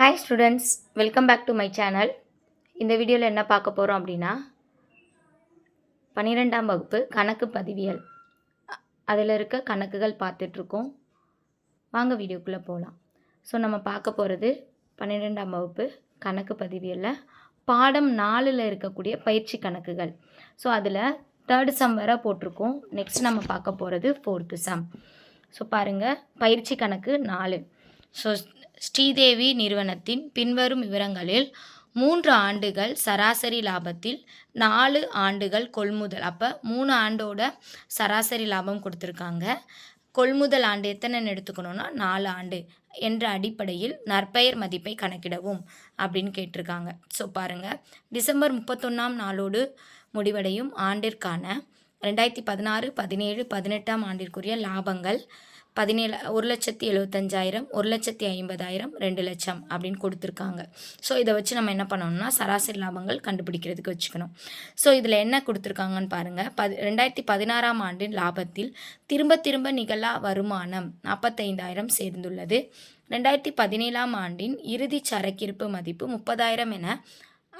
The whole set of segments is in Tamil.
Hi students, welcome back to my channel. இந்த வீடியோவில் என்ன பார்க்க போகிறோம் அப்படின்னா 12ஆம் வகுப்பு கணக்கு பதிவியல் அதில் இருக்க கணக்குகள் பார்த்துட்ருக்கோம். வாங்க வீடியோக்குள்ளே போகலாம். ஸோ நம்ம பார்க்க போகிறது 12ஆம் வகுப்பு கணக்கு பதிவியலில் பாடம் 4ல் இருக்கக்கூடிய பயிற்சி கணக்குகள். ஸோ அதில் 3rd சம் வரை போட்டிருக்கோம். நெக்ஸ்ட் நம்ம பார்க்க போகிறது 4th சம். ஸோ பாருங்கள், பயிற்சி கணக்கு 4. ஸோ ஸ்ரீதேவி நிறுவனத்தின் பின்வரும் விவரங்களில் 3 ஆண்டுகள் சராசரி லாபத்தில் 4 ஆண்டுகள் கொள்முதல், அப்போ 3 ஆண்டோட சராசரி லாபம் கொடுத்துருக்காங்க. கொள்முதல் ஆண்டு எத்தனைன்னு எடுத்துக்கணும்னா 4 ஆண்டு என்ற அடிப்படையில் நற்பெயர் மதிப்பை கணக்கிடவும் அப்படின்னு கேட்டிருக்காங்க. ஸோ பாருங்கள், டிசம்பர் 31ஆம் நாளோடு முடிவடையும் ஆண்டிற்கான 2016, 17, 18ஆம் ஆண்டிற்குரிய லாபங்கள் 1,75,000, 1,50,000, 2,00,000 அப்படின்னு கொடுத்துருக்காங்க. ஸோ இதை வச்சு நம்ம என்ன பண்ணணும்னா சராசரி லாபங்கள் கண்டுபிடிக்கிறதுக்கு வச்சுக்கணும். ஸோ இதில் என்ன கொடுத்துருக்காங்கன்னு பாருங்கள். 2016ஆம் ஆண்டின் லாபத்தில் திரும்ப நிகழா வருமானம் 45,000 சேர்ந்துள்ளது. 2017ஆம் ஆண்டின் இறுதி சரக்கிருப்பு மதிப்பு 30,000 என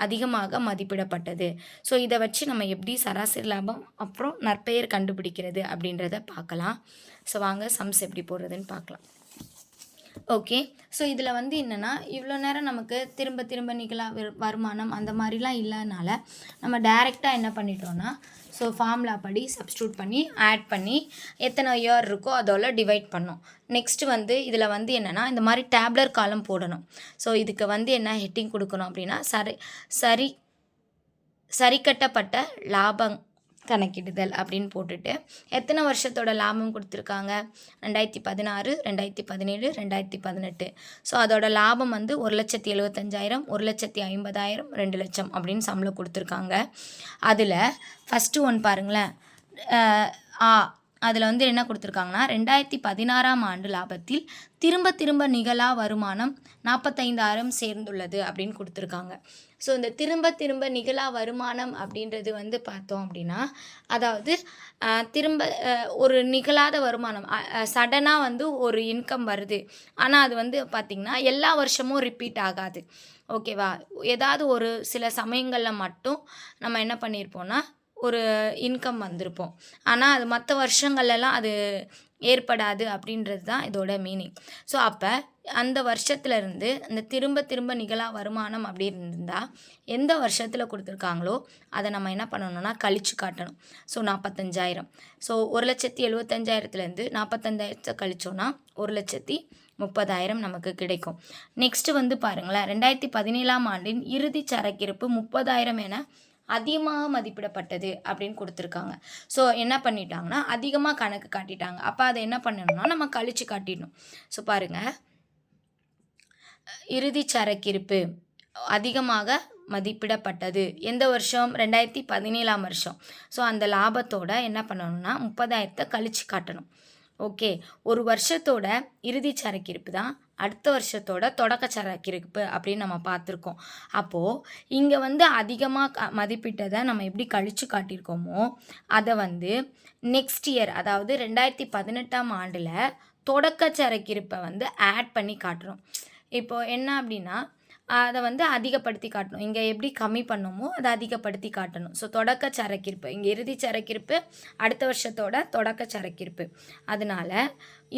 அதிகமாக மதிப்பிடப்பட்டது. ஸோ இதை வச்சு நம்ம எப்படி சராசரி லாபம் அப்புறம் நற்பெயர் கண்டுபிடிக்கிறது அப்படின்றத பார்க்கலாம். ஸோ வாங்க சம்ஸ் எப்படி போடுறதுன்னு பார்க்கலாம். ஓகே, ஸோ இதில் என்னென்னா இவ்வளோ நேரம் நமக்கு திரும்ப நிகழா வருமானம் அந்த மாதிரிலாம் இல்லைனால நம்ம டைரெக்டாக என்ன பண்ணிட்டோன்னா ஸோ ஃபார்முலா படி சப்ஸ்டியூட் பண்ணி ஆட் பண்ணி எத்தனை இயர் இருக்கோ அதோட டிவைட் பண்ணோம். நெக்ஸ்ட்டு இதில் என்னென்னா இந்த மாதிரி டேப்லர் காலம் போடணும். ஸோ இதுக்கு என்ன ஹெட்டிங் கொடுக்கணும் அப்படின்னா சரி கட்டப்பட்ட லாபம் கணக்கிடுதல் அப்படின்னு போட்டுட்டு எத்தனை வருஷத்தோட லாபம் கொடுத்துருக்காங்க 2016, 2017, 2018. ஸோ அதோட லாபம் 1,75,000, 1,50,000, 2,00,000 அப்படின்னு சம்பளம் கொடுத்துருக்காங்க. அதில் ஃபஸ்ட்டு ஒன் பாருங்களேன். அதில் என்ன கொடுத்துருக்காங்கன்னா 2016ஆம் ஆண்டு லாபத்தில் திரும்ப நிகழா வருமானம் 45,000 சேர்ந்துள்ளது அப்படின்னு கொடுத்துருக்காங்க. ஸோ இந்த திரும்ப நிகழா வருமானம் அப்படின்றது பார்த்தோம் அப்படின்னா அதாவது ஒரு நிகழாத வருமானம் சடனாக ஒரு இன்கம் வருது. ஆனால் அது பார்த்திங்கன்னா எல்லா வருஷமும் ரிப்பீட் ஆகாது. ஓகேவா? ஏதாவது ஒரு சில சமயங்களில் மட்டும் நம்ம என்ன பண்ணியிருப்போம்னா ஒரு இன்கம் வந்திருப்போம். ஆனால் அது மற்ற வருஷங்கள்லாம் அது ஏற்படாது அப்படின்றது தான் இதோட மீனிங். ஸோ அப்போ அந்த வருஷத்துலேருந்து இந்த திரும்ப நிகழா வருமானம் அப்படி இருந்தால் எந்த வருஷத்தில் கொடுத்துருக்காங்களோ அதை நம்ம என்ன பண்ணணும்னா கழிச்சு காட்டணும். ஸோ 45,000. ஸோ 1,75,000லேருந்து 45,000 கழிச்சோன்னா 1,30,000 நமக்கு கிடைக்கும். நெக்ஸ்ட்டு பாருங்களேன், 2017ஆம் ஆண்டின் இறுதி சரக்கிருப்பு 30,000 என அதிகமாக மதிப்பிடப்பட்டது அப்படின்னு கொடுத்துருக்காங்க. ஸோ என்ன பண்ணிட்டாங்கன்னா அதிகமாக கணக்கு காட்டிட்டாங்க. அப்போ அதை என்ன பண்ணணும்னா நம்ம கழிச்சு காட்டிடணும். ஸோ பாருங்கள், இறுதி சரக்கிருப்பு அதிகமாக மதிப்பிடப்பட்டது எந்த வருஷம் 2017ஆம் வருஷம். ஸோ அந்த லாபத்தோட என்ன பண்ணணும்னா 30,000 கழிச்சு காட்டணும். ஓகே, ஒரு வருஷத்தோட இறுதி சரக்கிருப்பு தான் அடுத்த வருஷத்தோட தொடக்க சரக்கிருப்பு அப்படின்னு நம்ம பார்த்துருக்கோம். அப்போது இங்கே அதிகமாக மதிப்பிட்டதை நம்ம எப்படி கழிச்சு காட்டியிருக்கோமோ அதை நெக்ஸ்ட் இயர் அதாவது 2018ஆம் ஆண்டில் தொடக்க சரக்கிருப்பை ஆட் பண்ணி காட்டுறோம். இப்போது என்ன அப்படின்னா அதை அதிகப்படுத்தி காட்டணும். இங்கே எப்படி கம்மி பண்ணோமோ அதை அதிகப்படுத்தி காட்டணும். ஸோ தொடக்க சரக்கிருப்பு இங்கே இறுதி சரக்கிருப்பு அடுத்த வருஷத்தோட தொடக்க சரக்கிருப்பு. அதனால்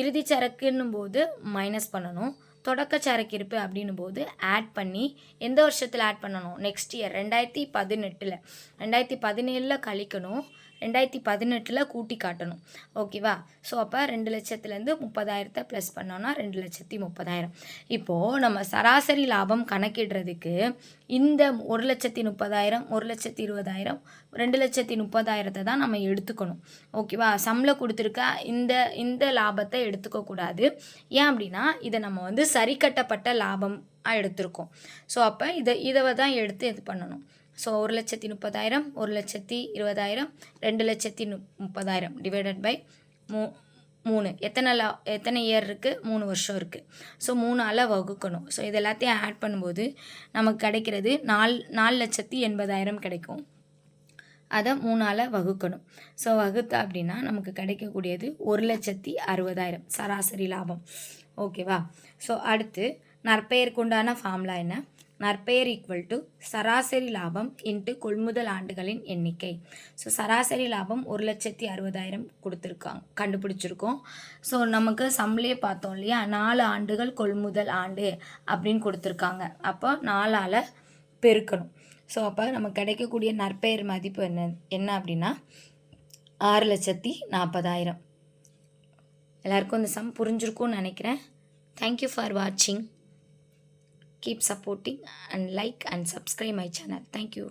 இறுதி சரக்குன்னும் போது மைனஸ் பண்ணணும், தொடக்க சரக்கிருப்பு அப்படின்னும் போது ஆட் பண்ணி எந்த வருஷத்தில் ஆட் பண்ணணும் நெக்ஸ்ட் இயர் 2018. 2017 கழிக்கணும், 2018 கூட்டி காட்டணும். ஓகேவா? ஸோ அப்போ 2,00,000லேருந்து 30,000 ப்ளஸ் பண்ணோன்னா 2,30,000. இப்போது நம்ம சராசரி லாபம் கணக்கிடுறதுக்கு இந்த 1,30,000, 1,20,000, 2,30,000 தான் நம்ம எடுத்துக்கணும். ஓகேவா? சம்பளம் கொடுத்துருக்க இந்த லாபத்தை எடுத்துக்கக்கூடாது. ஏன் அப்படின்னா இதை நம்ம சரி கட்டப்பட்ட லாபம் எடுத்திருக்கோம். ஸோ அப்போ இதை தான் எடுத்து இது பண்ணணும். So 1,30,000, 1,20,000, 2,30,000 divided by 3. எத்தனை இயர் இருக்குது? 3 வருஷம் இருக்குது. ஸோ 3ஆல் வகுக்கணும். ஸோ இது எல்லாத்தையும் ஆட் பண்ணும்போது நமக்கு கிடைக்கிறது 4,80,000 கிடைக்கும். அதை 3ஆல் வகுக்கணும். ஸோ வகுத்தா அப்படின்னா நமக்கு கிடைக்கக்கூடியது 1,60,000 சராசரி லாபம். ஓகேவா? ஸோ அடுத்து நற்பெயருக்கு உண்டான ஃபார்முலா என்ன? நற்பெயர் ஈக்குவல் டு சராசரி லாபம் இன்ட்டு கொள்முதல் ஆண்டுகளின் எண்ணிக்கை. ஸோ சராசரி லாபம் 1,60,60,000 கொடுத்துருக்காங்க, கண்டுபிடிச்சிருக்கோம். ஸோ நமக்கு சம்லேயே பார்த்தோம் இல்லையா, 4 ஆண்டுகள் கொள்முதல் ஆண்டு அப்படின்னு கொடுத்துருக்காங்க. அப்போ 4ஆல் பெருக்கணும். ஸோ அப்போ நமக்கு கிடைக்கக்கூடிய நற்பெயர் மதிப்பு என்ன அப்படின்னா 6,40,000. எல்லாருக்கும் இந்த சம் புரிஞ்சிருக்கும்னு நினைக்கிறேன். தேங்க்யூ ஃபார் வாட்சிங். Keep supporting and like and subscribe my channel. Thank you.